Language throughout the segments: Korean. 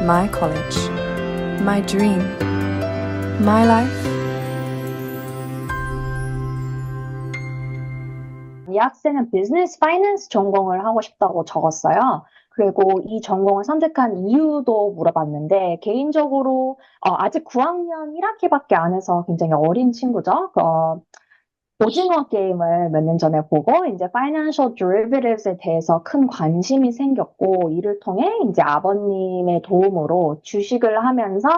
my college, my dream, my life. 이 학생은 비즈니스 파이낸스 전공을 하고 싶다고 적었어요. 그리고 이 전공을 선택한 이유도 물어봤는데, 개인적으로 아직 9학년 1학기밖에 안 해서 굉장히 어린 친구죠. 오징어 게임을 몇 년 전에 보고 이제 파이낸셜 데리베티브스에 대해서 큰 관심이 생겼고, 이를 통해 이제 아버님의 도움으로 주식을 하면서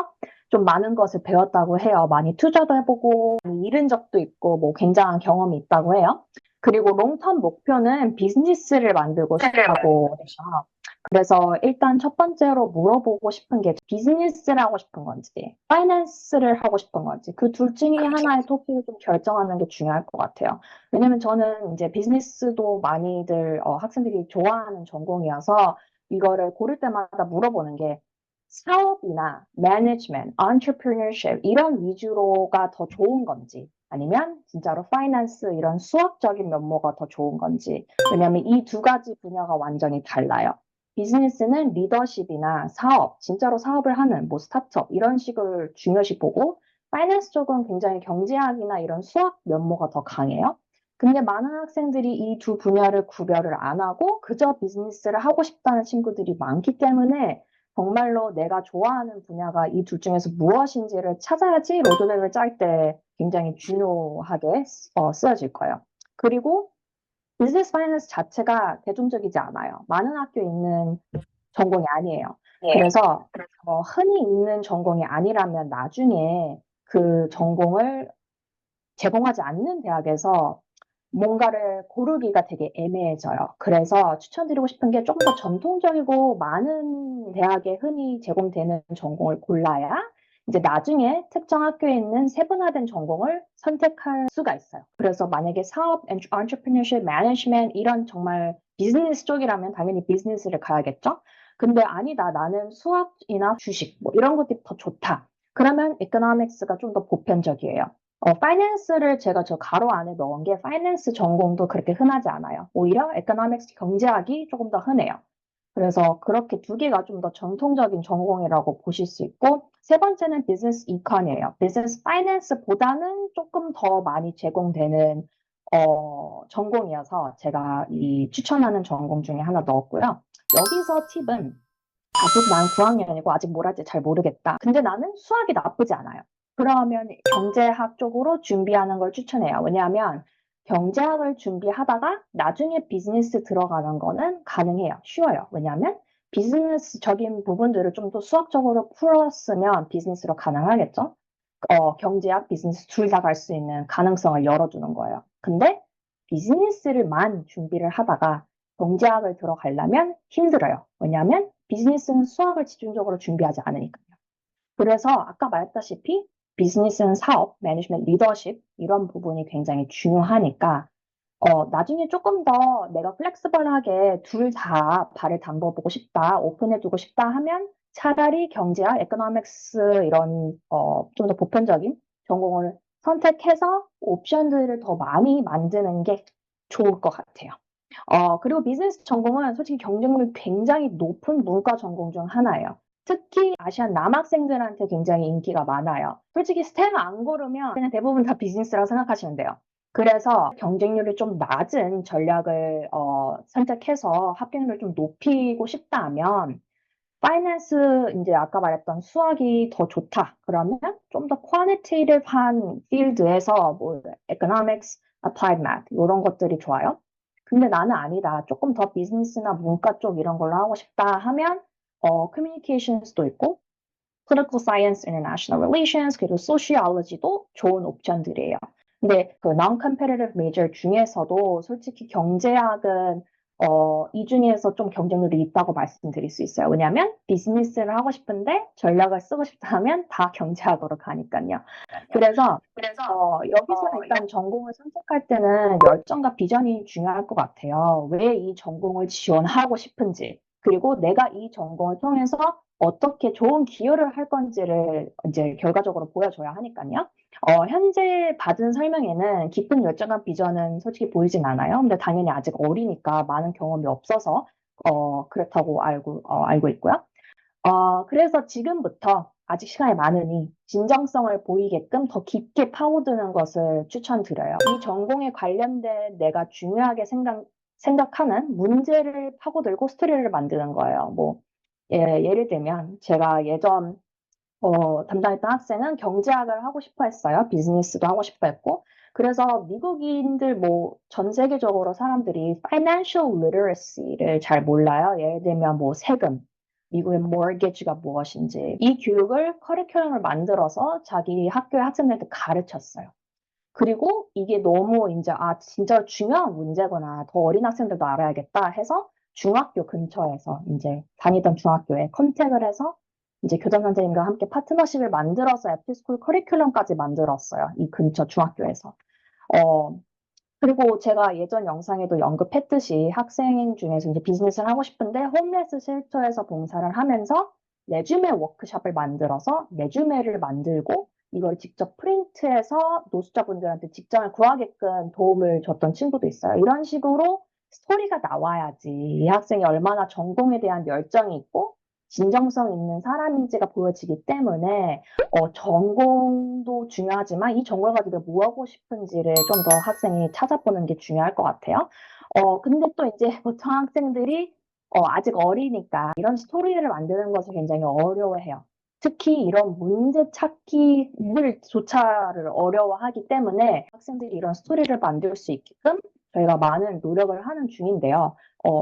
좀 많은 것을 배웠다고 해요. 많이 투자도 해보고 많이 잃은 적도 있고 뭐 굉장한 경험이 있다고 해요. 그리고 롱텀 목표는 비즈니스를 만들고 싶다고 해요. 그래서 일단 첫 번째로 물어보고 싶은 게 비즈니스를 하고 싶은 건지, 파이낸스를 하고 싶은 건지, 그 둘 중에 하나의 토픽을 좀 결정하는 게 중요할 것 같아요. 왜냐면 저는 이제 비즈니스도 많이들 학생들이 좋아하는 전공이어서 이거를 고를 때마다 물어보는 게 사업이나 매니지먼트, entrepreneurship 이런 위주로가 더 좋은 건지 아니면 진짜로 파이낸스 이런 수학적인 면모가 더 좋은 건지. 왜냐면 이 두 가지 분야가 완전히 달라요. 비즈니스는 리더십이나 사업, 진짜로 사업을 하는 뭐 스타트업 이런 식을 중요시 보고 파이낸스 쪽은 굉장히 경제학이나 이런 수학 면모가 더 강해요. 근데 많은 학생들이 이 두 분야를 구별을 안 하고 그저 비즈니스를 하고 싶다는 친구들이 많기 때문에 정말로 내가 좋아하는 분야가 이 둘 중에서 무엇인지를 찾아야지 로드맵을 짤 때 굉장히 중요하게 쓰여질 거예요. 그리고 비즈니스 파이낸스 자체가 대중적이지 않아요. 많은 학교에 있는 전공이 아니에요. 그래서 흔히 있는 전공이 아니라면 나중에 그 전공을 제공하지 않는 대학에서 뭔가를 고르기가 되게 애매해져요. 그래서 추천드리고 싶은 게 조금 더 전통적이고 많은 대학에 흔히 제공되는 전공을 골라야 이제 나중에 특정 학교에 있는 세분화된 전공을 선택할 수가 있어요. 그래서 만약에 사업, entrepreneurship, management 이런 정말 비즈니스 쪽이라면 당연히 비즈니스를 가야겠죠. 근데 아니다, 나는 수학이나 주식 뭐 이런 것들이 더 좋다. 그러면 economics가 좀 더 보편적이에요. 파이낸스를 제가 저 가로 안에 넣은 게 파이낸스 전공도 그렇게 흔하지 않아요. 오히려 에코노믹스 경제학이 조금 더 흔해요. 그래서 그렇게 두 개가 좀 더 전통적인 전공이라고 보실 수 있고, 세 번째는 비즈니스 이컨이에요. 비즈니스 파이낸스보다는 조금 더 많이 제공되는 전공이어서 제가 이 추천하는 전공 중에 하나 넣었고요. 여기서 팁은 아직 난 9학년이고 아직 뭘 할지 잘 모르겠다. 근데 나는 수학이 나쁘지 않아요. 그러면 경제학 쪽으로 준비하는 걸 추천해요. 왜냐하면 경제학을 준비하다가 나중에 비즈니스 들어가는 거는 가능해요. 쉬워요. 왜냐하면 비즈니스적인 부분들을 좀 더 수학적으로 풀었으면 비즈니스로 가능하겠죠. 경제학, 비즈니스 둘 다 갈 수 있는 가능성을 열어주는 거예요. 근데 비즈니스를만 준비를 하다가 경제학을 들어가려면 힘들어요. 왜냐하면 비즈니스는 수학을 집중적으로 준비하지 않으니까요. 그래서 아까 말했다시피 비즈니스는 사업, 매니지먼트, 리더십 이런 부분이 굉장히 중요하니까 나중에 조금 더 내가 플렉스블하게 둘 다 발을 담궈보고 싶다, 오픈해두고 싶다 하면 차라리 경제학, 에코노믹스 이런 좀 더 보편적인 전공을 선택해서 옵션들을 더 많이 만드는 게 좋을 것 같아요. 그리고 비즈니스 전공은 솔직히 경쟁률이 굉장히 높은 문과 전공 중 하나예요. 특히 아시안 남학생들한테 굉장히 인기가 많아요. 솔직히 스템 안 고르면 그냥 대부분 다 비즈니스라고 생각하시면 돼요. 그래서 경쟁률이 좀 낮은 전략을 선택해서 합격률을 좀 높이고 싶다면 파이낸스 이제 아까 말했던 수학이 더 좋다. 그러면 좀 더 쿼니테이티브한 필드에서 뭐 economics, applied math 이런 것들이 좋아요. 근데 나는 아니다. 조금 더 비즈니스나 문과 쪽 이런 걸로 하고 싶다 하면 communications도 있고 political science, international relations, 그리고 sociology도 좋은 옵션들이에요. 근데 그 non-competitive major 중에서도 솔직히 경제학은 이 중에서 좀 경쟁률이 있다고 말씀드릴 수 있어요. 왜냐하면 비즈니스를 하고 싶은데 전략을 쓰고 싶다 하면 다 경제학으로 가니까요. 그래서 여기서 일단 전공을 선택할 때는 열정과 비전이 중요할 것 같아요. 왜 이 전공을 지원하고 싶은지, 그리고 내가 이 전공을 통해서 어떻게 좋은 기여를 할 건지를 이제 결과적으로 보여줘야 하니까요. 현재 받은 설명에는 깊은 열정과 비전은 솔직히 보이진 않아요. 근데 당연히 아직 어리니까 많은 경험이 없어서 그렇다고 알고 있고요. 그래서 지금부터 아직 시간이 많으니 진정성을 보이게끔 더 깊게 파고드는 것을 추천드려요. 이 전공에 관련된 내가 중요하게 생각하는 문제를 파고들고 스토리를 만드는 거예요. 뭐, 예를 들면 제가 예전 담당했던 학생은 경제학을 하고 싶어 했어요. 비즈니스도 하고 싶어 했고. 그래서 미국인들 뭐 전 세계적으로 사람들이 financial literacy를 잘 몰라요. 예를 들면 뭐 세금, 미국의 mortgage가 무엇인지. 이 교육을 커리큘럼을 만들어서 자기 학교의 학생들한테 가르쳤어요. 그리고 이게 너무 이제, 진짜 중요한 문제구나. 더 어린 학생들도 알아야겠다 해서 중학교 근처에서 이제 다니던 중학교에 컨택을 해서 이제 교장 선생님과 함께 파트너십을 만들어서 애프터스쿨 커리큘럼까지 만들었어요. 이 근처 중학교에서. 어, 그리고 제가 예전 영상에도 언급했듯이 학생 중에서 이제 비즈니스를 하고 싶은데 홈레스 쉘터에서 봉사를 하면서 레주메 워크숍을 만들어서 레주메를 만들고 이걸 직접 프린트해서 노숙자분들한테 직장을 구하게끔 도움을 줬던 친구도 있어요. 이런 식으로 스토리가 나와야지 이 학생이 얼마나 전공에 대한 열정이 있고 진정성 있는 사람인지가 보여지기 때문에 전공도 중요하지만 이 전공을 가지고 뭐 하고 싶은지를 좀 더 학생이 찾아보는 게 중요할 것 같아요. 근데 또 이제 보통 학생들이 아직 어리니까 이런 스토리를 만드는 것을 굉장히 어려워해요. 특히 이런 문제 찾기를 조차를 어려워하기 때문에 학생들이 이런 스토리를 만들 수 있게끔 저희가 많은 노력을 하는 중인데요.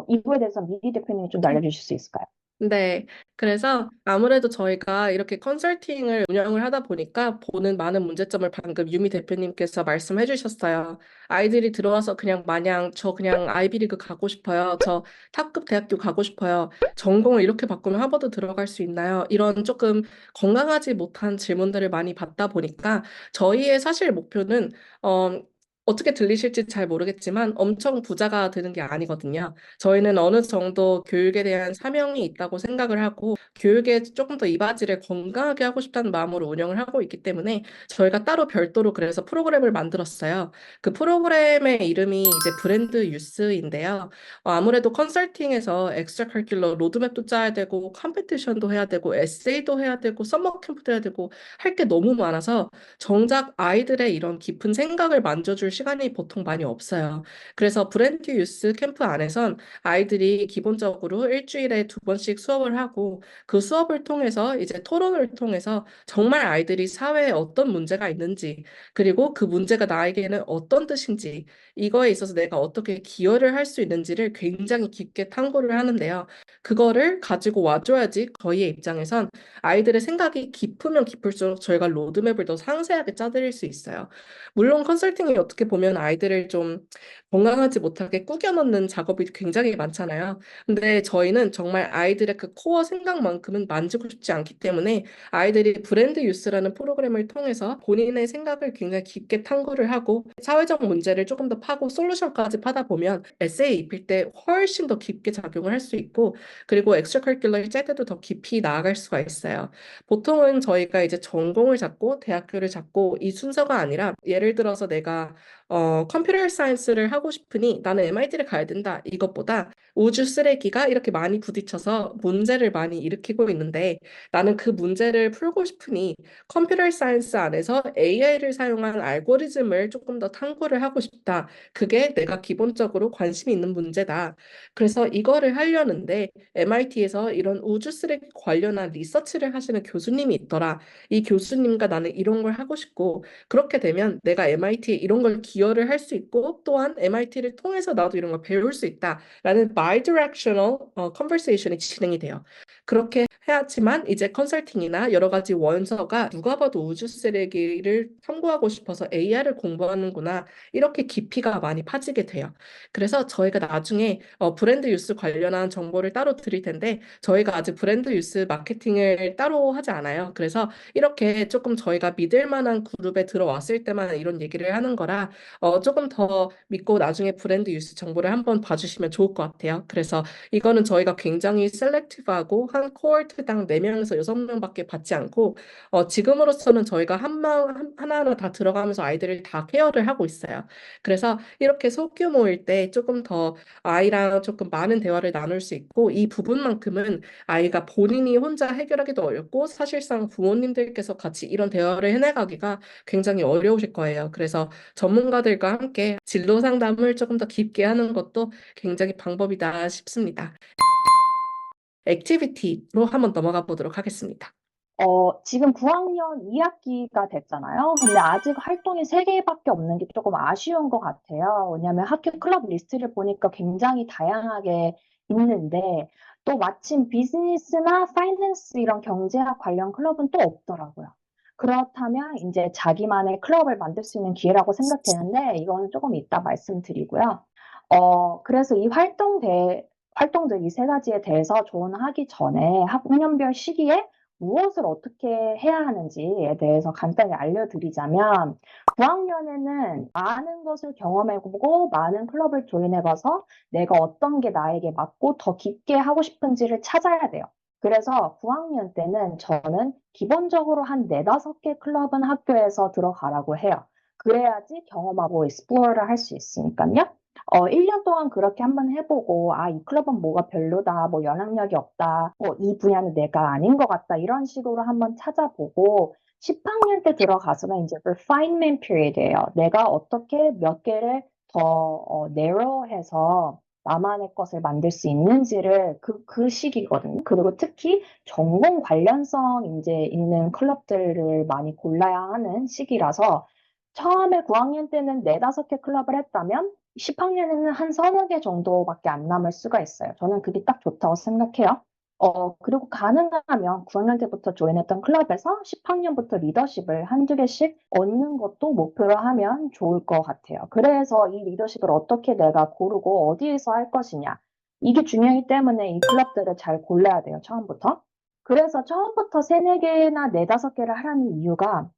이거에 대해서 미리 대표님이 좀 알려주실 수 있을까요? 네. 그래서 아무래도 저희가 이렇게 컨설팅을 운영을 하다 보니까 보는 많은 문제점을 방금 유미 대표님께서 말씀해 주셨어요. 아이들이 들어와서 그냥 마냥 저 그냥 아이비리그 가고 싶어요. 저 탑급 대학교 가고 싶어요. 전공을 이렇게 바꾸면 하버드 들어갈 수 있나요? 이런 조금 건강하지 못한 질문들을 많이 받다 보니까 저희의 사실 목표는 어, 어떻게 들리실지 잘 모르겠지만 엄청 부자가 되는 게 아니거든요. 저희는 어느 정도 교육에 대한 사명이 있다고 생각을 하고 교육에 조금 더 이바지를 건강하게 하고 싶다는 마음으로 운영을 하고 있기 때문에 저희가 따로 별도로 그래서 프로그램을 만들었어요. 그 프로그램의 이름이 이제 브랜드 유스인데요. 아무래도 컨설팅에서 엑스트라 커리큘러 로드맵도 짜야 되고 컴페티션도 해야 되고 에세이도 해야 되고 서머 캠프도 해야 되고 할 게 너무 많아서 정작 아이들의 이런 깊은 생각을 만져줄 시간이 보통 많이 없어요. 그래서 브랜드 유스 캠프 안에선 아이들이 기본적으로 일주일에 두 번씩 수업을 하고 그 수업을 통해서 이제 토론을 통해서 정말 아이들이 사회에 어떤 문제가 있는지 그리고 그 문제가 나에게는 어떤 뜻인지 이거에 있어서 내가 어떻게 기여를 할 수 있는지를 굉장히 깊게 탐구를 하는데요. 그거를 가지고 와줘야지 저희의 입장에선 아이들의 생각이 깊으면 깊을수록 저희가 로드맵을 더 상세하게 짜드릴 수 있어요. 물론 컨설팅이 어떻게 보면 아이들을 좀 건강하지 못하게 꾸겨 넣는 작업이 굉장히 많잖아요. 근데 저희는 정말 아이들의 그 코어 생각만큼은 만지고 싶지 않기 때문에 아이들이 브랜드 유스라는 프로그램을 통해서 본인의 생각을 굉장히 깊게 탐구를 하고 사회적 문제를 조금 더 파고 솔루션까지 파다 보면 에세이 입힐 때 훨씬 더 깊게 작용을 할 수 있고 그리고 엑스트라 커리큘러를 짤 때도 더 깊이 나아갈 수가 있어요. 보통은 저희가 이제 전공을 잡고 대학교를 잡고 이 순서가 아니라 예를 들어서 내가 컴퓨터 사이언스를 하고 싶으니 나는 MIT를 가야 된다. 이것보다 우주 쓰레기가 이렇게 많이 부딪혀서 문제를 많이 일으키고 있는데 나는 그 문제를 풀고 싶으니 컴퓨터 사이언스 안에서 AI를 사용한 알고리즘을 조금 더 탐구를 하고 싶다. 그게 내가 기본적으로 관심이 있는 문제다. 그래서 이거를 하려는데 MIT에서 이런 우주 쓰레기 관련한 리서치를 하시는 교수님이 있더라. 이 교수님과 나는 이런 걸 하고 싶고 그렇게 되면 내가 MIT에 이런 걸 기여를 할 수 있고 또한 MIT를 통해서 나도 이런 걸 배울 수 있다라는 bidirectional conversation이 진행이 돼요. 그렇게 해야지만 이제 컨설팅이나 여러 가지 원서가 누가 봐도 우주 쓰레기를 탐구하고 싶어서 AI를 공부하는구나 이렇게 깊이가 많이 파지게 돼요. 그래서 저희가 나중에 브랜드 유스 관련한 정보를 따로 드릴 텐데 저희가 아직 브랜드 유스 마케팅을 따로 하지 않아요. 그래서 이렇게 조금 저희가 믿을 만한 그룹에 들어왔을 때만 이런 얘기를 하는 거라 조금 더 믿고 나중에 브랜드 유스 정보를 한번 봐주시면 좋을 것 같아요. 그래서 이거는 저희가 굉장히 셀렉티브하고 한 코호르트당 4명에서 6명밖에 받지 않고 지금으로서는 저희가 하나하나 다 들어가면서 아이들을 다 케어를 하고 있어요. 그래서 이렇게 소규모일 때 조금 더 아이랑 조금 많은 대화를 나눌 수 있고 이 부분만큼은 아이가 본인이 혼자 해결하기도 어렵고 사실상 부모님들께서 같이 이런 대화를 해나가기가 굉장히 어려우실 거예요. 그래서 전문가들과 함께 진로 상담을 조금 더 깊게 하는 것도 굉장히 방법이다 싶습니다. 액티비티로 한번 넘어가 보도록 하겠습니다. 지금 9학년 2학기가 됐잖아요. 근데 아직 활동이 3개밖에 없는 게 조금 아쉬운 것 같아요. 왜냐하면 학교 클럽 리스트를 보니까 굉장히 다양하게 있는데 또 마침 비즈니스나 파이낸스 이런 경제학 관련 클럽은 또 없더라고요. 그렇다면 이제 자기만의 클럽을 만들 수 있는 기회라고 생각되는데 이거는 조금 이따 말씀드리고요. 그래서 이 활동들 이 3가지에 대해서 조언하기 전에 학년별 시기에 무엇을 어떻게 해야 하는지에 대해서 간단히 알려드리자면 9학년에는 많은 것을 경험해보고 많은 클럽을 조인해봐서 내가 어떤 게 나에게 맞고 더 깊게 하고 싶은지를 찾아야 돼요. 그래서 9학년 때는 저는 기본적으로 한 4-5개 클럽은 학교에서 들어가라고 해요. 그래야지 경험하고 익스플로어를 할 수 있으니까요. 1년 동안 그렇게 한번 해보고, 이 클럽은 뭐가 별로다, 뭐 영향력이 없다, 이 분야는 내가 아닌 것 같다, 이런 식으로 한번 찾아보고, 10학년 때 들어가서는 이제 refinement period예요. 내가 어떻게 몇 개를 더 narrow해서 나만의 것을 만들 수 있는지를 그 시기거든요. 그리고 특히 전공 관련성 이제 있는 클럽들을 많이 골라야 하는 시기라서 처음에 9학년 때는 4-5개 클럽을 했다면 10학년에는 한 3-4개 정도밖에 안 남을 수가 있어요. 저는 그게 딱 좋다고 생각해요. 그리고 가능하면 9학년 때부터 조인했던 클럽에서 10학년부터 리더십을 1-2개씩 얻는 것도 목표로 하면 좋을 것 같아요. 그래서 이 리더십을 어떻게 내가 고르고 어디에서 할 것이냐. 이게 중요하기 때문에 이 클럽들을 잘 골라야 돼요, 처음부터. 그래서 처음부터 3-4개나 4-5개를 하라는 이유가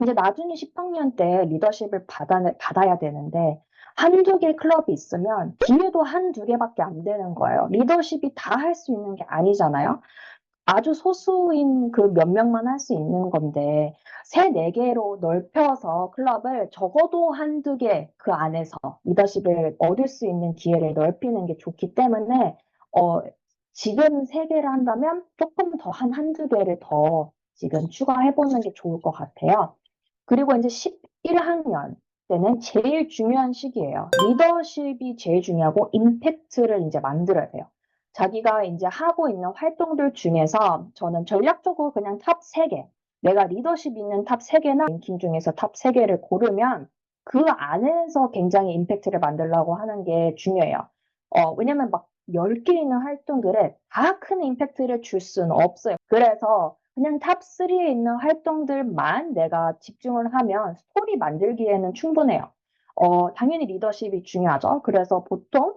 이제 나중에 10학년 때 리더십을 받아야 되는데, 1-2개 클럽이 있으면 기회도 1-2개밖에 안 되는 거예요. 리더십이 다 할 수 있는 게 아니잖아요. 아주 소수인 그 몇 명만 할 수 있는 건데, 3-4개로 넓혀서 클럽을 적어도 1-2개 그 안에서 리더십을 얻을 수 있는 기회를 넓히는 게 좋기 때문에, 지금 3개를 한다면 조금 더 1-2개를 더 지금 추가해보는 게 좋을 것 같아요. 그리고 이제 11학년 때는 제일 중요한 시기예요. 리더십이 제일 중요하고 임팩트를 이제 만들어야 돼요. 자기가 이제 하고 있는 활동들 중에서 저는 전략적으로 그냥 탑 3개, 내가 리더십 있는 탑 3개나 랭킹 중에서 탑 3개를 고르면 그 안에서 굉장히 임팩트를 만들려고 하는 게 중요해요. 왜냐면 막 10개 있는 활동들에 다 큰 임팩트를 줄 수는 없어요. 그래서 그냥 탑 3에 있는 활동들만 내가 집중을 하면 스토리 만들기에는 충분해요. 당연히 리더십이 중요하죠. 그래서 보통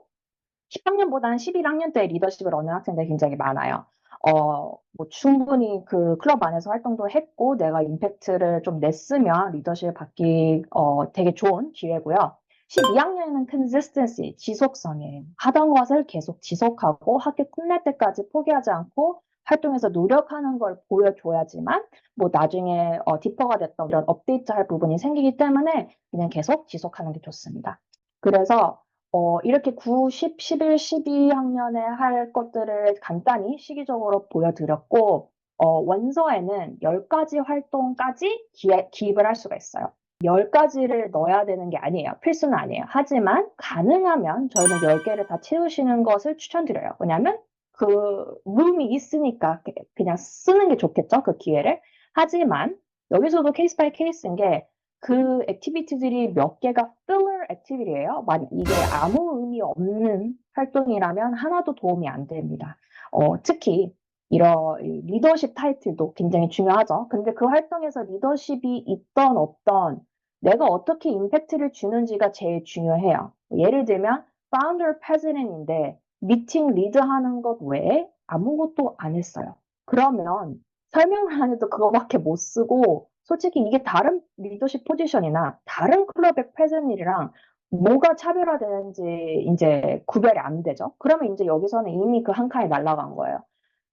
10학년보다는 11학년 때 리더십을 얻는 학생들이 굉장히 많아요. 뭐 충분히 그 클럽 안에서 활동도 했고 내가 임팩트를 좀 냈으면 리더십을 받기 되게 좋은 기회고요. 12학년에는 consistency, 지속성이에요. 하던 것을 계속 지속하고 학교 끝날 때까지 포기하지 않고 활동에서 노력하는 걸 보여줘야지만 뭐 나중에 디퍼가 됐던 이런 업데이트할 부분이 생기기 때문에 그냥 계속 지속하는 게 좋습니다. 그래서 이렇게 9, 10, 11, 12학년에 할 것들을 간단히 시기적으로 보여드렸고, 원서에는 10가지 활동까지 기입을 할 수가 있어요. 10가지를 넣어야 되는 게 아니에요. 필수는 아니에요. 하지만 가능하면 저희는 10개를 다 채우시는 것을 추천드려요. 왜냐하면 그 룸이 있으니까 그냥 쓰는 게 좋겠죠. 그 기회를. 하지만 여기서도 케이스 바이 케이스인 게 그 액티비티들이 몇 개가 filler 액티비티예요. 만약 이게 아무 의미 없는 활동이라면 하나도 도움이 안 됩니다. 특히 이런 리더십 타이틀도 굉장히 중요하죠. 근데 그 활동에서 리더십이 있던 없던 내가 어떻게 임팩트를 주는지가 제일 중요해요. 예를 들면 founder president인데 미팅 리드하는 것 외에 아무것도 안 했어요. 그러면 설명을 안 해도 그거밖에 못 쓰고 솔직히 이게 다른 리더십 포지션이나 다른 클럽의 프레젠일이랑 뭐가 차별화되는지 이제 구별이 안 되죠. 그러면 이제 여기서는 이미 그 한 칸이 날아간 거예요.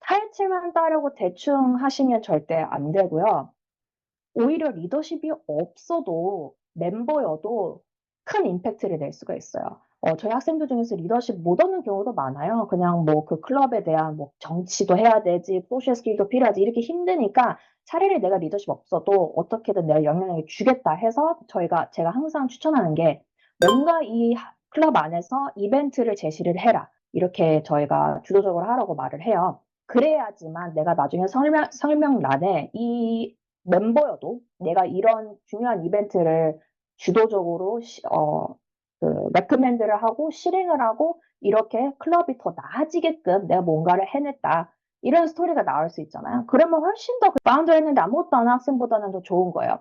타이틀만 따려고 대충 하시면 절대 안 되고요. 오히려 리더십이 없어도 멤버여도 큰 임팩트를 낼 수가 있어요. 저희 학생들 중에서 리더십 못 얻는 경우도 많아요. 그냥 뭐 그 클럽에 대한 뭐 정치도 해야 되지, 소셜 스킬도 필요하지, 이렇게 힘드니까 차라리 내가 리더십 없어도 어떻게든 내가 영향력을 주겠다 해서 제가 항상 추천하는 게 뭔가 이 클럽 안에서 이벤트를 제시를 해라. 이렇게 저희가 주도적으로 하라고 말을 해요. 그래야지만 내가 나중에 설명란에 이 멤버여도 내가 이런 중요한 이벤트를 주도적으로 레커멘드를 하고 실행을 하고 이렇게 클럽이 더 나아지게끔 내가 뭔가를 해냈다. 이런 스토리가 나올 수 있잖아요. 그러면 훨씬 더 마운드 했는데 아무것도 안 하는 학생보다는 더 좋은 거예요.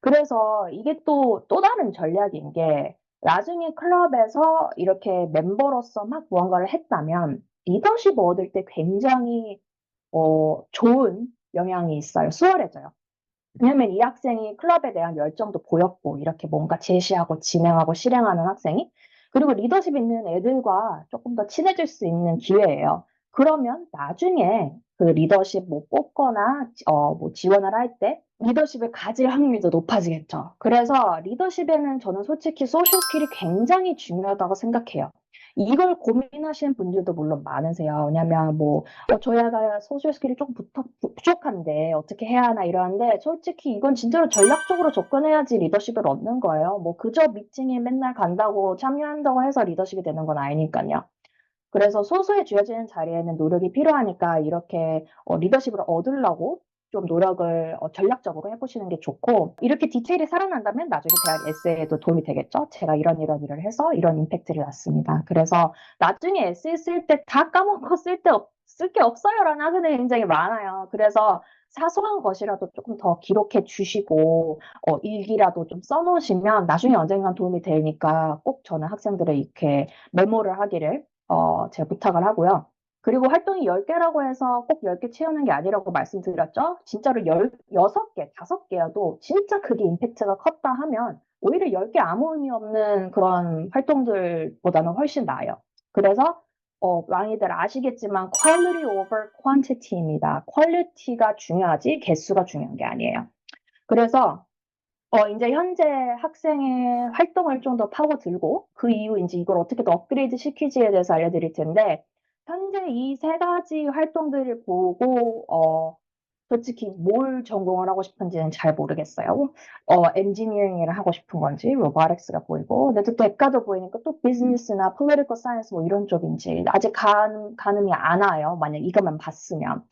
그래서 이게 또 다른 전략인 게 나중에 클럽에서 이렇게 멤버로서 막 무언가를 했다면 리더십 얻을 때 굉장히 좋은 영향이 있어요. 수월해져요. 왜냐면 이 학생이 클럽에 대한 열정도 보였고, 이렇게 뭔가 제시하고 진행하고 실행하는 학생이, 그리고 리더십 있는 애들과 조금 더 친해질 수 있는 기회예요. 그러면 나중에 그 리더십 뭐 뽑거나, 뭐 지원을 할 때 리더십을 가질 확률이 더 높아지겠죠. 그래서 리더십에는 저는 솔직히 소셜 스킬이 굉장히 중요하다고 생각해요. 이걸 고민하시는 분들도 물론 많으세요. 왜냐면 뭐 저희 아가 소셜 스킬이 조금 부족한데 어떻게 해야 하나 이러는데 솔직히 이건 진짜로 전략적으로 접근해야지 리더십을 얻는 거예요. 뭐 그저 미팅에 맨날 간다고 참여한다고 해서 리더십이 되는 건 아니니까요. 그래서 소수에 쥐어지는 자리에는 노력이 필요하니까 이렇게 리더십을 얻으려고 좀 노력을 전략적으로 해보시는 게 좋고 이렇게 디테일이 살아난다면 나중에 대학 에세이에도 도움이 되겠죠. 제가 이런 일을 해서 이런 임팩트를 났습니다. 그래서 나중에 에세이 쓸 때 다 까먹고 쓸 게 없어요라는 학생들이 굉장히 많아요. 그래서 사소한 것이라도 조금 더 기록해 주시고 일기라도 좀 써놓으시면 나중에 언젠간 도움이 되니까 꼭 저는 학생들을 이렇게 메모를 하기를 제가 부탁을 하고요. 그리고 활동이 10개라고 해서 꼭 10개 채우는 게 아니라고 말씀드렸죠? 진짜로 6개, 5개여도 진짜 그게 임팩트가 컸다 하면 오히려 10개 아무 의미 없는 그런 활동들보다는 훨씬 나아요. 그래서 많이들 아시겠지만 quality over quantity입니다. 퀄리티가 중요하지 개수가 중요한 게 아니에요. 그래서 이제 현재 학생의 활동을 좀 더 파고들고, 그 이후 이제 이걸 어떻게 더 업그레이드 시키지에 대해서 알려드릴 텐데, 현재 이 세 가지 활동들을 보고, 솔직히 뭘 전공을 하고 싶은지는 잘 모르겠어요. 엔지니어링을 하고 싶은 건지, 로보틱스가 보이고, 근데 또 대가도 보이니까 또 비즈니스나 폴리티컬 사이언스 뭐 이런 쪽인지, 아직 가늠이 안 와요. 만약 이것만 봤으면.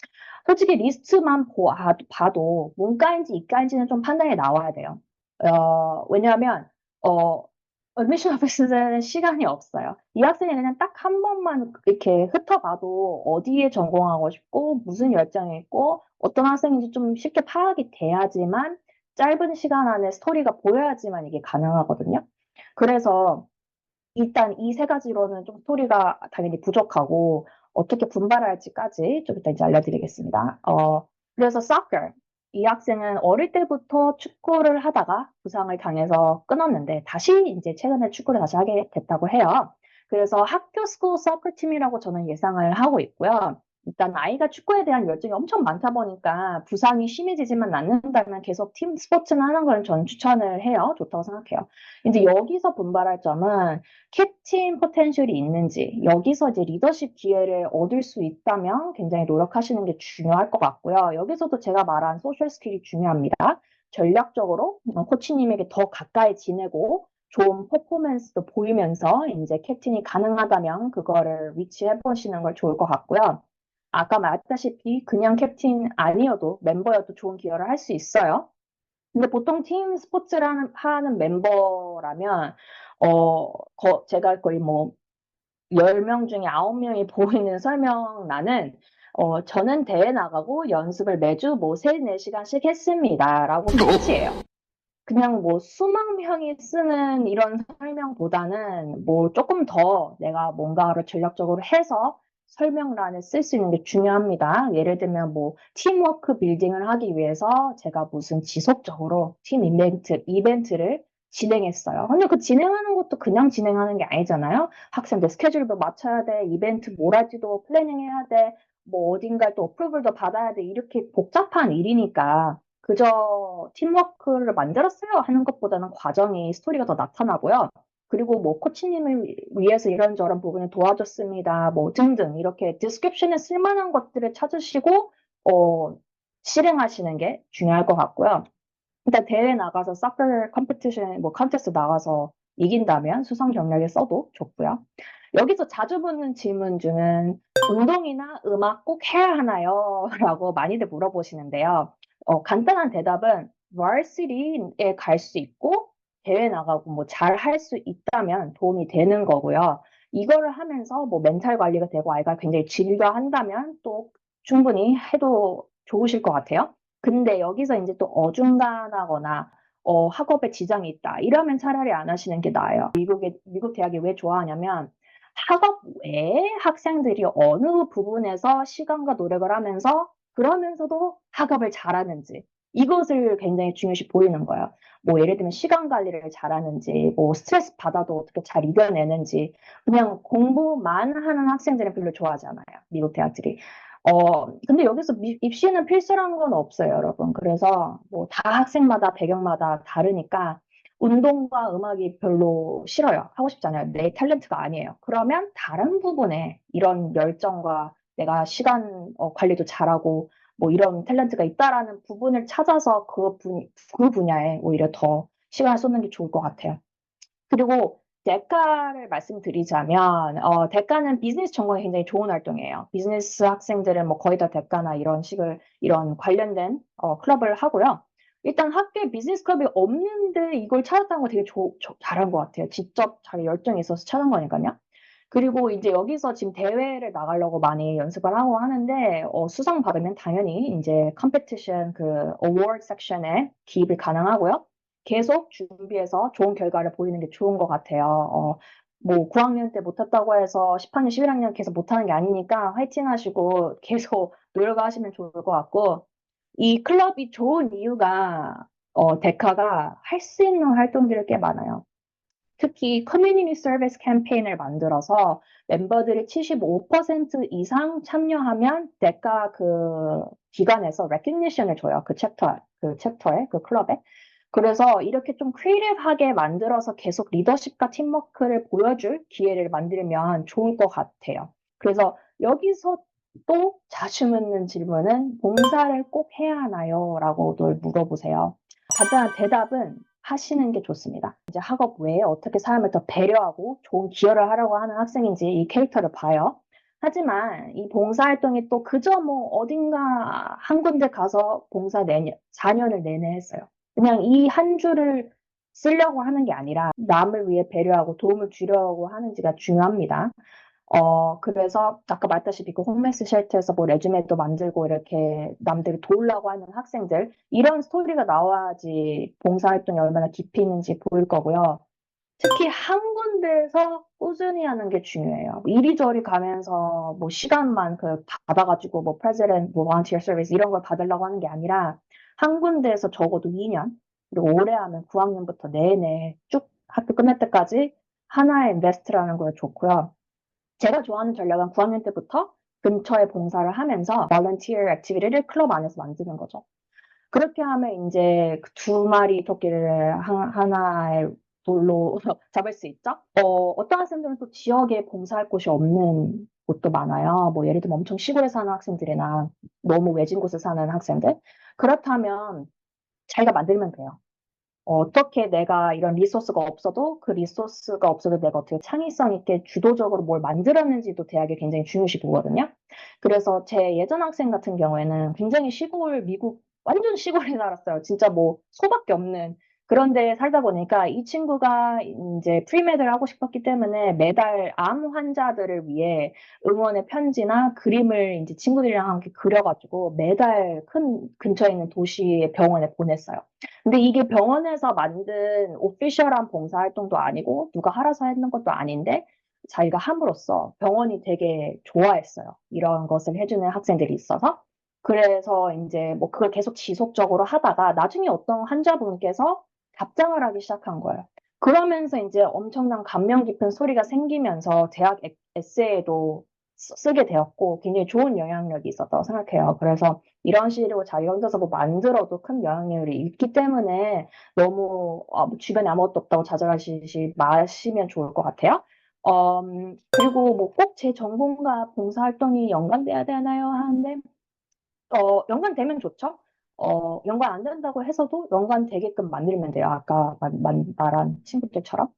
솔직히 리스트만 봐도 문과인지 이과인지는 좀 판단이 나와야 돼요. 왜냐하면, 어드미션 오피스는 시간이 없어요. 이 학생이 그냥 딱 한 번만 이렇게 흩어봐도 어디에 전공하고 싶고, 무슨 열정이 있고, 어떤 학생인지 좀 쉽게 파악이 돼야지만, 짧은 시간 안에 스토리가 보여야지만 이게 가능하거든요. 그래서 일단 이 세 가지로는 좀 스토리가 당연히 부족하고, 어떻게 분발할지까지 좀 이따 이제 알려드리겠습니다. 그래서 soccer. 이 학생은 어릴 때부터 축구를 하다가 부상을 당해서 끊었는데 다시 이제 최근에 축구를 다시 하게 됐다고 해요. 그래서 학교 스쿨 서클 팀이라고 저는 예상을 하고 있고요. 일단 아이가 축구에 대한 열정이 엄청 많다 보니까 부상이 심해지지만 않는다면 계속 팀 스포츠를 하는 걸 저는 추천을 해요. 좋다고 생각해요. 이제 여기서 분발할 점은 캡틴 포텐셜이 있는지, 여기서 이제 리더십 기회를 얻을 수 있다면 굉장히 노력하시는 게 중요할 것 같고요. 여기서도 제가 말한 소셜 스킬이 중요합니다. 전략적으로 코치님에게 더 가까이 지내고 좋은 퍼포먼스도 보이면서 이제 캡틴이 가능하다면 그거를 위치해 보시는 걸 좋을 것 같고요. 아까 말했다시피 그냥 캡틴 아니어도 멤버여도 좋은 기여를 할 수 있어요. 근데 보통 팀 스포츠를 하는 멤버라면, 제가 거의 뭐, 10명 중에 9명이 보이는 설명란은, 저는 대회 나가고 연습을 매주 뭐 3, 4시간씩 했습니다. 라고 끝이에요. 그냥 뭐 수만 명이 쓰는 이런 설명보다는 뭐 조금 더 내가 뭔가를 전략적으로 해서 설명란을 쓸 수 있는 게 중요합니다. 예를 들면 뭐 팀워크 빌딩을 하기 위해서 제가 무슨 지속적으로 팀 이벤트를 진행했어요. 근데 그 진행하는 것도 그냥 진행하는 게 아니잖아요. 학생들 스케줄도 맞춰야 돼, 이벤트 뭘 할지도 플래닝 해야 돼, 뭐 어딘가에 또 어프로벌도 받아야 돼. 이렇게 복잡한 일이니까 그저 팀워크를 만들었어요 하는 것보다는 과정이 스토리가 더 나타나고요. 그리고 뭐 코치님을 위해서 이런저런 부분을 도와줬습니다. 뭐 등등 이렇게 디스크립션에 쓸만한 것들을 찾으시고 실행하시는 게 중요할 것 같고요. 일단 대회 나가서 서커 컴피티션 뭐 컨테스트 나가서 이긴다면 수상 경력에 써도 좋고요. 여기서 자주 묻는 질문 중은 운동이나 음악 꼭 해야 하나요? 라고 많이들 물어보시는데요. 간단한 대답은 varsity에 갈 수 있고 대회 나가고 뭐 잘 할 수 있다면 도움이 되는 거고요. 이거를 하면서 뭐 멘탈 관리가 되고 아이가 굉장히 즐겨 한다면 또 충분히 해도 좋으실 것 같아요. 근데 여기서 이제 또 어중간하거나 학업에 지장이 있다. 이러면 차라리 안 하시는 게 나아요. 미국 대학이 왜 좋아하냐면 학업 외에 학생들이 어느 부분에서 시간과 노력을 하면서 그러면서도 학업을 잘하는지 이것을 굉장히 중요시 보이는 거예요. 뭐 예를 들면 시간 관리를 잘하는지, 뭐 스트레스 받아도 어떻게 잘 이겨내는지 그냥 공부만 하는 학생들은 별로 좋아하지 않아요. 미국 대학들이. 근데 여기서 입시는 필수라는 건 없어요, 여러분. 그래서 뭐 다 학생마다 배경마다 다르니까 운동과 음악이 별로 싫어요. 하고 싶잖아요. 내 탤런트가 아니에요. 그러면 다른 부분에 이런 열정과 내가 시간 관리도 잘하고 뭐 이런 탤런트가 있다라는 부분을 찾아서 그 분야에 오히려 더 시간을 쏟는 게 좋을 것 같아요. 그리고 대가를 말씀드리자면, 대가는 비즈니스 전공에 굉장히 좋은 활동이에요. 비즈니스 학생들은 뭐 거의 다 대가나 이런 관련된 클럽을 하고요. 일단 학교에 비즈니스 클럽이 없는데 이걸 찾았다는 거 되게 잘한 것 같아요. 직접 자기 열정이 있어서 찾은 거니까요. 그리고 이제 여기서 지금 대회를 나가려고 많이 연습을 하고 하는데, 수상 받으면 당연히 이제 컴페티션 그 어워드 섹션에 기입이 가능하고요. 계속 준비해서 좋은 결과를 보이는 게 좋은 것 같아요. 뭐 9학년 때 못했다고 해서 10학년, 11학년 계속 못하는 게 아니니까 화이팅 하시고 계속 노력하시면 좋을 것 같고 이 클럽이 좋은 이유가 데카가 할 수 있는 활동들이 꽤 많아요. 특히 커뮤니티 서비스 캠페인을 만들어서 멤버들이 75% 이상 참여하면 데카 그 기관에서 레코니션을 줘요. 그 챕터에, 그 클럽에. 그래서 이렇게 좀 크리에이티브하게 만들어서 계속 리더십과 팀워크를 보여줄 기회를 만들면 좋을 것 같아요. 그래서 여기서 또 자주 묻는 질문은 봉사를 꼭 해야 하나요? 라고도 물어보세요. 간단한 대답은 하시는 게 좋습니다. 이제 학업 외에 어떻게 사람을 더 배려하고 좋은 기여를 하려고 하는 학생인지 이 캐릭터를 봐요. 하지만 이 봉사활동이 또 그저 뭐 어딘가 한 군데 가서 봉사 4년을 내내 했어요. 그냥 이 한 줄을 쓰려고 하는 게 아니라 남을 위해 배려하고 도움을 주려고 하는지가 중요합니다. 그래서 아까 말했다시피 그 홈메스 쉘터에서 뭐 레주메도 만들고 이렇게 남들을 도우려고 하는 학생들 이런 스토리가 나와야지 봉사활동이 얼마나 깊이 있는지 보일 거고요. 특히 한 군데에서 꾸준히 하는 게 중요해요. 이리저리 가면서 뭐 시간만 받아가지고 뭐 프레지던트, 뭐 volunteer service 이런 걸 받으려고 하는 게 아니라 한 군데에서 적어도 2년 그리고 오래 하면 9학년부터 내내 쭉 학교 끝날 때까지 하나의 인베스트라는 걸 좋고요. 제가 좋아하는 전략은 9학년 때부터 근처에 봉사를 하면서 volunteer activity를 클럽 안에서 만드는 거죠. 그렇게 하면 이제 두 마리 토끼를 하나의 돌로 잡을 수 있죠. 어떤 학생들은 또 지역에 봉사할 곳이 없는 곳도 많아요. 뭐 예를 들면 엄청 시골에 사는 학생들이나 너무 외진 곳에 사는 학생들. 그렇다면 자기가 만들면 돼요. 어떻게 내가 이런 리소스가 없어도 그 리소스가 없어도 내가 어떻게 창의성 있게 주도적으로 뭘 만들었는지도 대학에 굉장히 중요시 보거든요. 그래서 제 예전 학생 같은 경우에는 굉장히 미국 완전 시골에 살았어요. 진짜 뭐 소밖에 없는 그런 데 살다 보니까 이 친구가 이제 프리메드를 하고 싶었기 때문에 매달 암 환자들을 위해 응원의 편지나 그림을 이제 친구들이랑 함께 그려가지고 매달 큰 근처에 있는 도시의 병원에 보냈어요. 근데 이게 병원에서 만든 오피셜한 봉사활동도 아니고 누가 알아서 했는 것도 아닌데 자기가 함으로써 병원이 되게 좋아했어요. 이런 것을 해주는 학생들이 있어서. 그래서 이제 뭐 그걸 계속 지속적으로 하다가 나중에 어떤 환자분께서 답장을 하기 시작한 거예요. 그러면서 이제 엄청난 감명 깊은 소리가 생기면서 대학 에세이에도 쓰게 되었고 굉장히 좋은 영향력이 있었다고 생각해요. 그래서 이런 식으로 자기 혼자서 뭐 만들어도 큰 영향력이 있기 때문에 너무 주변에 아무것도 없다고 좌절하시지 마시면 좋을 것 같아요. 그리고 뭐 꼭 제 전공과 봉사활동이 연관돼야 되나요? 하는데 연관되면 좋죠. 연관 안 된다고 해서도 연관되게끔 만들면 돼요. 아까 말한 친구들처럼.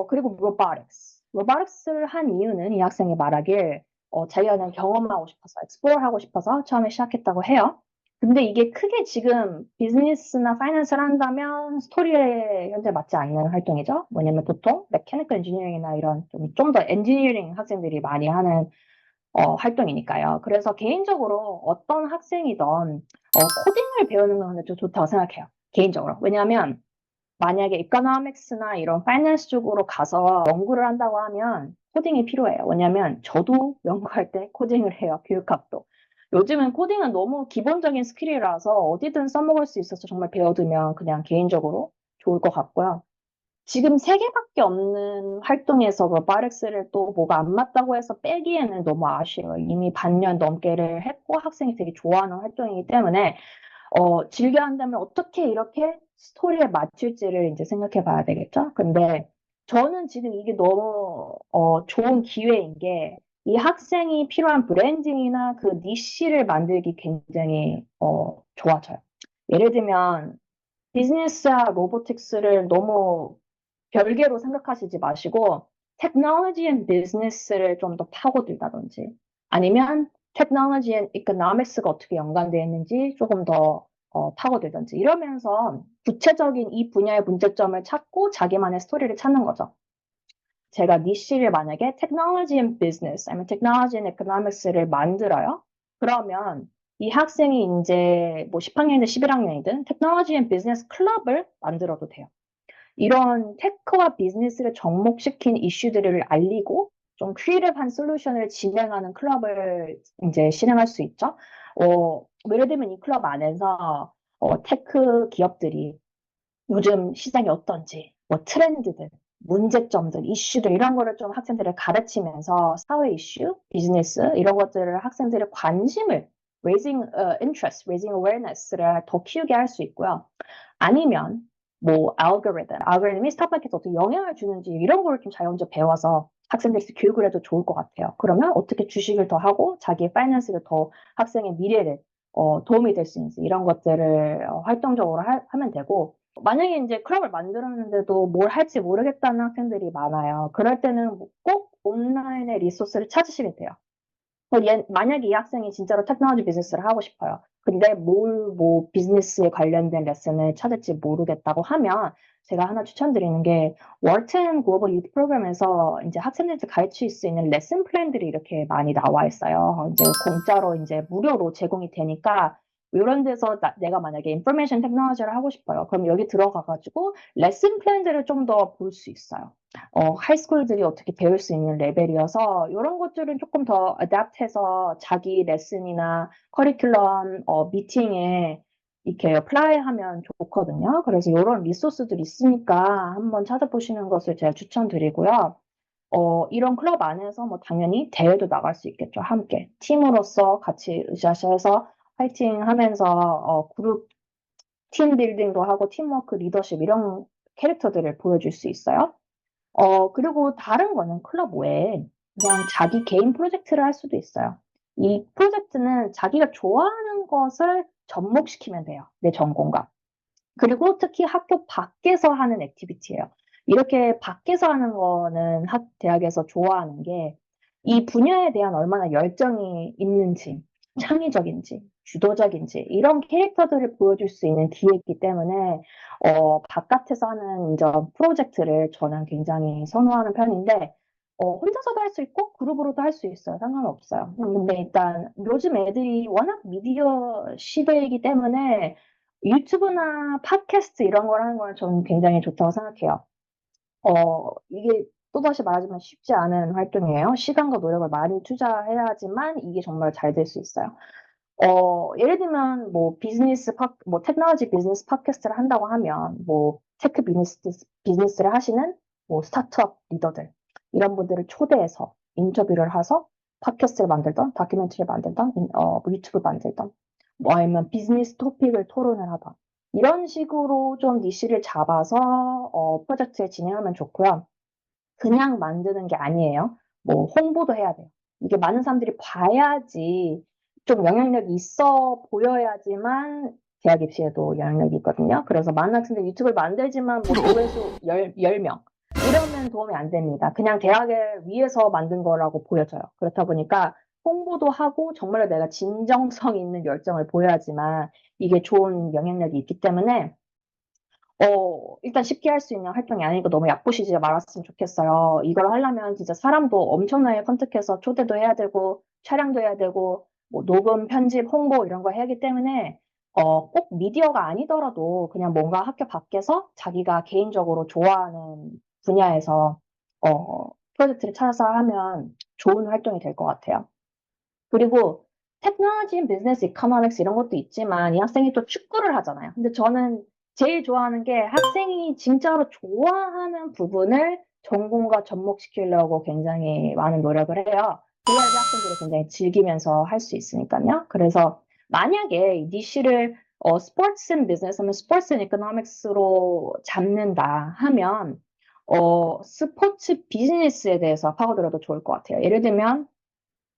그리고 robotics. robotics를 한 이유는 이 학생이 말하길 자기가 그냥 경험하고 싶어서, explore 하고 싶어서 처음에 시작했다고 해요. 근데 이게 크게 지금 비즈니스나 파이낸스를 한다면 스토리에 현재 맞지 않는 활동이죠. 뭐냐면 보통 메케니컬 엔지니어링이나 이런 좀 더 엔지니어링 학생들이 많이 하는 활동이니까요. 그래서 개인적으로 어떤 학생이든 코딩을 배우는 건 근데 좀 좋다고 생각해요. 개인적으로. 왜냐하면 만약에 이코노믹스나 이런 파이낸스 쪽으로 가서 연구를 한다고 하면 코딩이 필요해요. 왜냐하면 저도 연구할 때 코딩을 해요. 교육학도. 요즘은 코딩은 너무 기본적인 스킬이라서 어디든 써먹을 수 있어서 정말 배워두면 그냥 개인적으로 좋을 것 같고요. 지금 세 개밖에 없는 활동에서 로보틱스를 또 뭐가 안 맞다고 해서 빼기에는 너무 아쉬워요. 이미 반년 넘게를 했고 학생이 되게 좋아하는 활동이기 때문에 즐겨 한다면 어떻게 이렇게 스토리에 맞출지를 이제 생각해 봐야 되겠죠? 근데 저는 지금 이게 너무 좋은 기회인 게 이 학생이 필요한 브랜딩이나 그 니쉬를 만들기 굉장히 좋아져요. 예를 들면 비즈니스와 로보틱스를 너무 별개로 생각하시지 마시고 테크놀로지 앤 비즈니스를 좀 더 파고들다든지 아니면 테크놀로지 앤 이코노믹스가 어떻게 연관되어 있는지 조금 더 파고들든지 이러면서 구체적인 이 분야의 문제점을 찾고 자기만의 스토리를 찾는 거죠. 제가 니쉬를 만약에 테크놀로지 앤 비즈니스 아니면 테크놀로지 앤 이코노믹스를 만들어요. 그러면 이 학생이 이제 뭐 10학년이든 11학년이든 테크놀로지 앤 비즈니스 클럽을 만들어도 돼요. 이런 테크와 비즈니스를 접목시킨 이슈들을 알리고 좀 크리에이티브한 솔루션을 진행하는 클럽을 이제 실행할 수 있죠. 예를 들면 이 클럽 안에서 테크 기업들이 요즘 시장이 어떤지, 뭐 트렌드들, 문제점들, 이슈들 이런 거를 좀 학생들을 가르치면서 사회 이슈, 비즈니스 이런 것들을 학생들의 관심을 raising interest, raising awareness를 더 키우게 할 수 있고요. 아니면 뭐 알고리즘이 스타트업에게 어떻게 영향을 주는지 이런 거를 좀 자연스럽게 배워서 학생들이 교육을 해도 좋을 것 같아요. 그러면 어떻게 주식을 더 하고 자기의 파이낸스를 더 학생의 미래를 도움이 될 수 있는지 이런 것들을 활동적으로 하면 되고 만약에 이제 클럽을 만들었는데도 뭘 할지 모르겠다는 학생들이 많아요. 그럴 때는 꼭 온라인의 리소스를 찾으시면 돼요. 만약에 이 학생이 진짜로 테크놀로지 비즈니스를 하고 싶어요. 근데 뭐 비즈니스에 관련된 레슨을 찾을지 모르겠다고 하면 제가 하나 추천드리는 게 월튼 글로벌 유थ 프로그램에서 이제 학생들한테 가르칠 수 있는 레슨 플랜들이 이렇게 많이 나와 있어요. 이제 공짜로 이제 무료로 제공이 되니까 이런 데서 내가 만약에 인포메이션 테크놀로지를 하고 싶어요. 그럼 여기 들어가가지고 레슨 플랜들을 좀 더 볼 수 있어요. 하이스쿨들이 어떻게 배울 수 있는 레벨이어서 이런 것들은 조금 더 어댑트해서 자기 레슨이나 커리큘럼 미팅에 이렇게 어플라이하면 좋거든요. 그래서 이런 리소스들이 있으니까 한번 찾아보시는 것을 제가 추천드리고요. 이런 클럽 안에서 뭐 당연히 대회도 나갈 수 있겠죠. 함께 팀으로서 같이 으쌰으쌰해서 파이팅 하면서 그룹 팀 빌딩도 하고 팀워크, 리더십 이런 캐릭터들을 보여줄 수 있어요. 그리고 다른 거는 클럽 외에 그냥 자기 개인 프로젝트를 할 수도 있어요. 이 프로젝트는 자기가 좋아하는 것을 접목시키면 돼요. 내 전공과. 그리고 특히 학교 밖에서 하는 액티비티예요. 이렇게 밖에서 하는 거는 대학에서 좋아하는 게 이 분야에 대한 얼마나 열정이 있는지, 창의적인지, 주도적인지 이런 캐릭터들을 보여줄 수 있는 기회이기 때문에 바깥에서 하는 이런 프로젝트를 저는 굉장히 선호하는 편인데 혼자서도 할 수 있고 그룹으로도 할 수 있어요. 상관없어요. 근데 일단 요즘 애들이 워낙 미디어 시대이기 때문에 유튜브나 팟캐스트 이런 걸 하는 건 저는 굉장히 좋다고 생각해요. 이게 또다시 말하지만 쉽지 않은 활동이에요. 시간과 노력을 많이 투자해야지만 이게 정말 잘 될 수 있어요. 예를 들면 뭐 뭐 테크놀로지 비즈니스 팟캐스트를 한다고 하면 뭐 테크 비즈니스를 하시는 뭐 스타트업 리더들 이런 분들을 초대해서 인터뷰를 해서 팟캐스트를 만들던, 다큐멘터리를 만들던, 뭐 유튜브 만들던, 뭐 아니면 비즈니스 토픽을 토론을 하던 이런 식으로 좀 니시를 잡아서 프로젝트를 진행하면 좋고요. 그냥 만드는 게 아니에요. 뭐 홍보도 해야 돼요. 이게 많은 사람들이 봐야지 좀 영향력이 있어 보여야지만 대학 입시에도 영향력이 있거든요. 그래서 많은 학생들이 유튜브를 만들지만 뭐 조회수 10명 이러면 도움이 안 됩니다. 그냥 대학을 위해서 만든 거라고 보여져요. 그렇다 보니까 홍보도 하고 정말로 내가 진정성 있는 열정을 보여야지만 이게 좋은 영향력이 있기 때문에 일단 쉽게 할 수 있는 활동이 아니고 너무 얕보시지 말았으면 좋겠어요. 이걸 하려면 진짜 사람도 엄청나게 컨택해서 초대도 해야 되고, 촬영도 해야 되고, 뭐 녹음, 편집, 홍보 이런 거 해야 하기 때문에, 꼭 미디어가 아니더라도 그냥 뭔가 학교 밖에서 자기가 개인적으로 좋아하는 분야에서, 프로젝트를 찾아서 하면 좋은 활동이 될 것 같아요. 그리고 테크놀로지, 비즈니스, 이코노믹스 이런 것도 있지만 이 학생이 또 축구를 하잖아요. 근데 저는 제일 좋아하는 게 학생이 진짜로 좋아하는 부분을 전공과 접목시키려고 굉장히 많은 노력을 해요. 그래야지 학생들이 굉장히 즐기면서 할 수 있으니까요. 그래서 만약에 이 니시를 스포츠 앤 비즈니스 하면 스포츠 앤 이코노믹스로 잡는다 하면 스포츠 비즈니스에 대해서 파고들어도 좋을 것 같아요. 예를 들면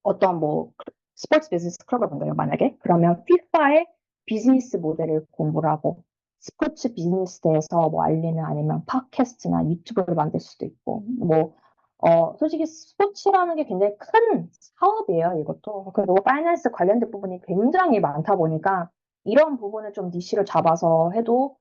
어떤 뭐 스포츠 비즈니스 클럽을 본다요 만약에 그러면 피파의 비즈니스 모델을 공부를 하고 스포츠 비즈니스에서 뭐 알리는 아니면 팟캐스트나 유튜브를 만들 수도 있고 뭐 솔직히 스포츠라는 게 굉장히 큰 사업이에요 이것도 그리고 파이낸스 관련된 부분이 굉장히 많다 보니까 이런 부분을 좀 니시로 잡아서 해도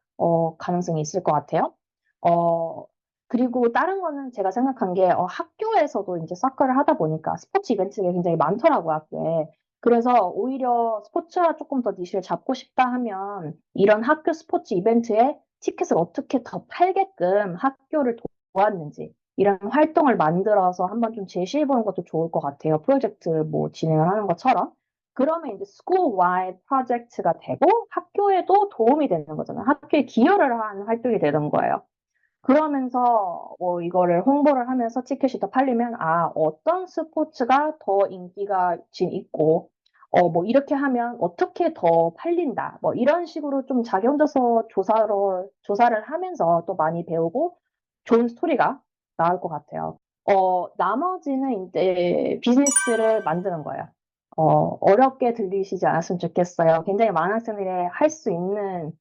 가능성이 있을 것 같아요. 어, 그리고 다른 거는 제가 생각한 게 학교에서도 이제 사커를 하다 보니까 스포츠 이벤트가 굉장히 많더라고요, 학교에. 그래서 오히려 스포츠와 조금 더 니시를 잡고 싶다 하면 이런 학교 스포츠 이벤트에 티켓을 어떻게 더 팔게끔 학교를 도왔는지 이런 활동을 만들어서 한번 좀 제시해 보는 것도 좋을 것 같아요. 프로젝트 뭐 진행을 하는 것처럼. 그러면 이제 school-wide 프로젝트가 되고 학교에도 도움이 되는 거잖아요. 학교에 기여를 한 활동이 되는 거예요. 그러면서 이거를 홍보를 하면서 티켓이 더 팔리면 어떤 스포츠가 더 인기가 지금 있고 뭐 이렇게 하면 어떻게 더 팔린다. 뭐 이런 식으로 좀 자기 혼자서 조사를 하면서 또 많이 배우고 좋은 스토리가 나올 것 같아요. 나머지는 이제 비즈니스를 만드는 거예요. 어렵게 들리시지 않았으면 좋겠어요. 굉장히 많은 학생들이 할 수 있는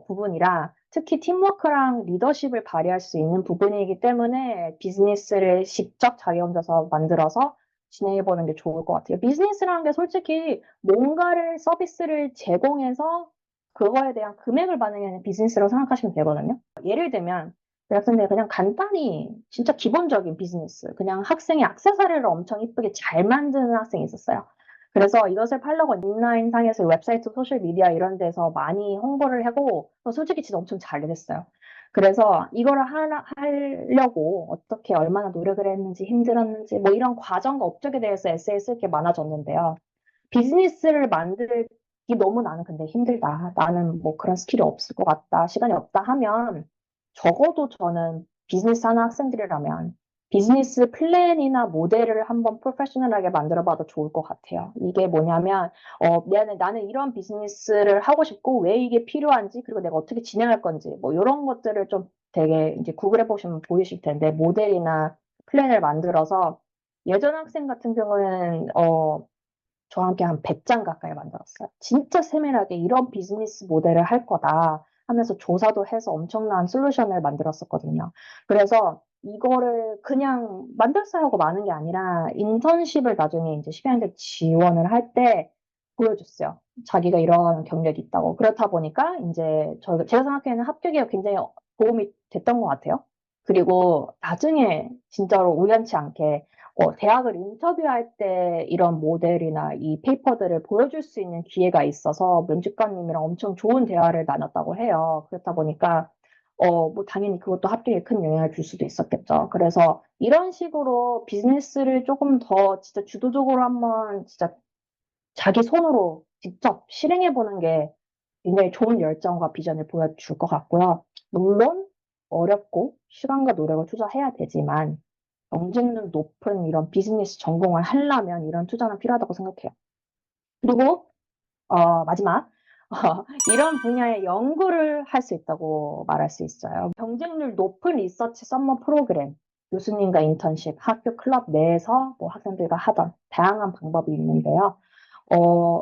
부분이라 특히 팀워크랑 리더십을 발휘할 수 있는 부분이기 때문에 비즈니스를 직접 자기 혼자서 만들어서 진행해보는 게 좋을 것 같아요. 비즈니스라는 게 솔직히 뭔가를 서비스를 제공해서 그거에 대한 금액을 받는 게 아니라 비즈니스라고 생각하시면 되거든요. 예를 들면 학생들 그냥 간단히 진짜 기본적인 비즈니스 그냥 학생이 액세서리를 엄청 이쁘게 잘 만드는 학생이 있었어요. 그래서 이것을 팔려고 인라인 상에서 웹사이트, 소셜미디어 이런 데서 많이 홍보를 하고 솔직히 진짜 엄청 잘 됐어요. 그래서 이거를 하려고 어떻게 얼마나 노력을 했는지 힘들었는지 뭐 이런 과정과 업적에 대해서 에세이 쓸 게 많아졌는데요. 비즈니스를 만들기 너무 나는 근데 힘들다. 나는 뭐 그런 스킬이 없을 것 같다. 시간이 없다 하면 적어도 저는 비즈니스 하는 학생들이라면 비즈니스 플랜이나 모델을 한번 프로페셔널하게 만들어 봐도 좋을 것 같아요. 이게 뭐냐면, 미안해, 나는 이런 비즈니스를 하고 싶고, 왜 이게 필요한지, 그리고 내가 어떻게 진행할 건지, 뭐, 이런 것들을 좀 되게 이제 구글해 보시면 보이실 텐데, 모델이나 플랜을 만들어서, 예전 학생 같은 경우에는, 저한테 한 100장 가까이 만들었어요. 진짜 세밀하게 이런 비즈니스 모델을 할 거다 하면서 조사도 해서 엄청난 솔루션을 만들었었거든요. 그래서 이거를 그냥 만들었어야 하고 마는 게 아니라 인턴십을 나중에 이제 10학년 지원을 할 때 보여줬어요. 자기가 이런 경력이 있다고. 그렇다 보니까 이제 제가 생각하기에는 합격에 굉장히 도움이 됐던 것 같아요. 그리고 나중에 진짜로 우연치 않게 대학을 인터뷰할 때 이런 모델이나 이 페이퍼들을 보여줄 수 있는 기회가 있어서 면접관님이랑 엄청 좋은 대화를 나눴다고 해요. 그렇다 보니까, 뭐 당연히 그것도 합격에 큰 영향을 줄 수도 있었겠죠. 그래서 이런 식으로 비즈니스를 조금 더 진짜 주도적으로 한번 진짜 자기 손으로 직접 실행해 보는 게 굉장히 좋은 열정과 비전을 보여줄 것 같고요. 물론 어렵고 시간과 노력을 투자해야 되지만 경쟁력 높은 이런 비즈니스 전공을 하려면 이런 투자는 필요하다고 생각해요. 그리고 마지막, 이런 분야의 연구를 할 수 있다고 말할 수 있어요. 경쟁률 높은 리서치 서머 프로그램, 교수님과 인턴십, 학교 클럽 내에서 뭐 학생들과 하던 다양한 방법이 있는데요.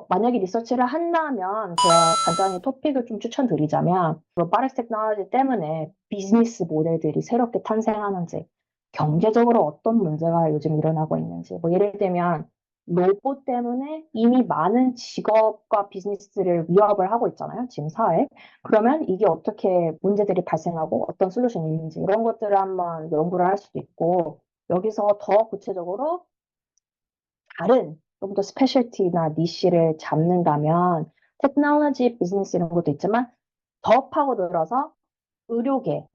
만약에 리서치를 한다면 제가 간단히 토픽을 좀 추천드리자면 로보틱 테크놀로지 때문에 비즈니스 모델들이 새롭게 탄생하는지, 경제적으로 어떤 문제가 요즘 일어나고 있는지, 뭐 예를 들면 로봇 때문에 이미 많은 직업과 비즈니스를 위협을 하고 있잖아요, 지금 사회에. 그러면 이게 어떻게 문제들이 발생하고 어떤 솔루션이 있는지 이런 것들을 한번 연구를 할 수도 있고, 여기서 더 구체적으로 다른 좀 더 스페셜티나 니쉬를 잡는다면 테크놀로지 비즈니스 이런 것도 있지만 더 파고들어서 의료계에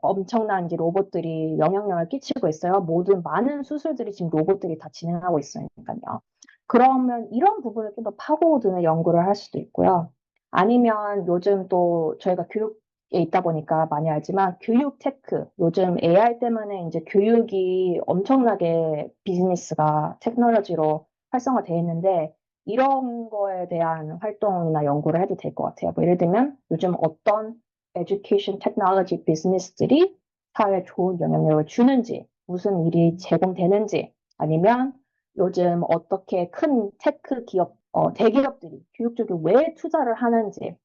엄청난 이제 로봇들이 영향력을 끼치고 있어요. 모든 많은 수술들이 지금 로봇들이 다 진행하고 있으니까요. 그러면 이런 부분을 좀 더 파고드는 연구를 할 수도 있고요. 아니면 요즘 또 저희가 교육에 있다 보니까 많이 알지만 교육 테크, 요즘 AI 때문에 이제 교육이 엄청나게 비즈니스가 테크놀로지로 활성화되어 있는데 이런 거에 대한 활동이나 연구를 해도 될 것 같아요. 뭐 예를 들면 요즘 어떤 에듀케이션 테크놀로지 비즈니스들이 사회에 좋은 영향력을 주는지, 무슨 일이 제공되는지, 아니면 요즘 어떻게 큰 테크 기업, 대기업들이 교육 쪽에 왜 투자를 하는지,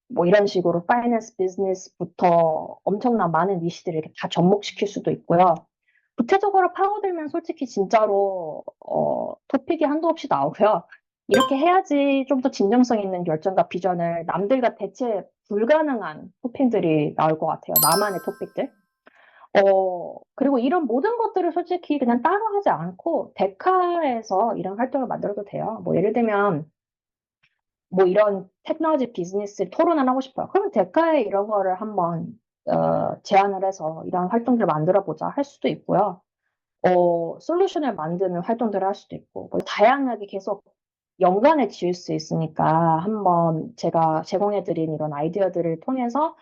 뭐 이런 식으로 파이낸스 비즈니스부터 엄청난 많은 니시들을 이렇게 다 접목시킬 수도 있고요. 구체적으로 파고들면 솔직히 진짜로 토픽이 한도 없이 나오고요. 이렇게 해야지 좀 더 진정성 있는 결정과 비전을 남들과 대체 불가능한 토픽들이 나올 것 같아요. 나만의 토픽들. 그리고 이런 모든 것들을 솔직히 그냥 따로 하지 않고 데카에서 이런 활동을 만들어도 돼요. 뭐 예를 들면 뭐 이런 테크놀로지 비즈니스 토론을 하고 싶어요. 그러면 데카에 이런 거를 한번 제안을 해서 이런 활동들을 만들어 보자 할 수도 있고요. 솔루션을 만드는 활동들을 할 수도 있고, 뭐 다양하게 계속 연관을 지을 수 있으니까 한번 제가 제공해드린 이런 아이디어들을 통해서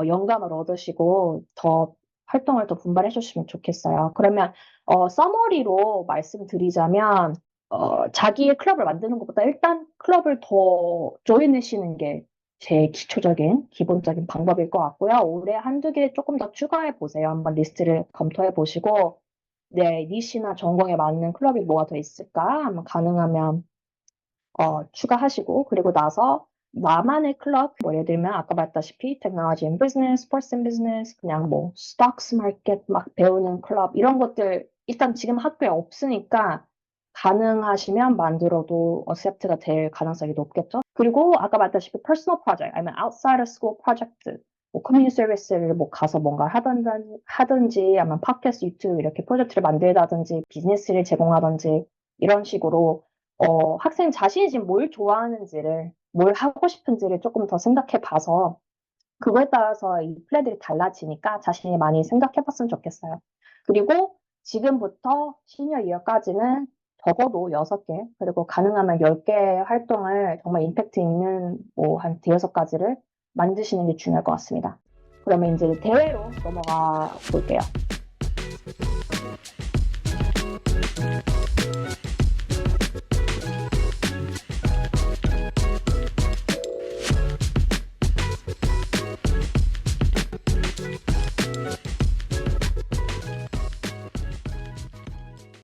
영감을 얻으시고 더 활동을 더 분발해 주시면 좋겠어요. 그러면 서머리로 말씀드리자면 자기의 클럽을 만드는 것보다 일단 클럽을 더 조인하시는 게 제 기초적인 기본적인 방법일 것 같고요. 올해 한두 개 조금 더 추가해 보세요. 한번 리스트를 검토해 보시고 네, 니시나 전공에 맞는 클럽이 뭐가 더 있을까? 한번 가능하면 추가하시고 그리고 나서 나만의 클럽, 뭐 예를 들면 아까 말했다시피 테크놀로지 앤 비즈니스, 스포츠 앤 비즈니스, 그냥 뭐 스톡스 마켓 막 배우는 클럽 이런 것들 일단 지금 학교에 없으니까 가능하시면 만들어도 어셉트가 될 가능성이 높겠죠. 그리고 아까 말했다시피 퍼스널 프로젝트 아니면 outside of school 프로젝트 뭐 커뮤니티 서비스를 뭐 가서 뭔가 하든지 아니면 팟캐스트, 유튜브 이렇게 프로젝트를 만들다든지 비즈니스를 제공하든지 이런 식으로 학생 자신이 지금 뭘 좋아하는지를, 뭘 하고 싶은지를 조금 더 생각해 봐서 그거에 따라서 이 플랜들이 달라지니까 자신이 많이 생각해 봤으면 좋겠어요. 그리고 지금부터 시니어 이어까지는 적어도 6개, 그리고 가능하면 10개 활동을 정말 임팩트 있는 뭐 한 대여섯 가지를 만드시는 게 중요할 것 같습니다. 그러면 이제 대회로 넘어가 볼게요.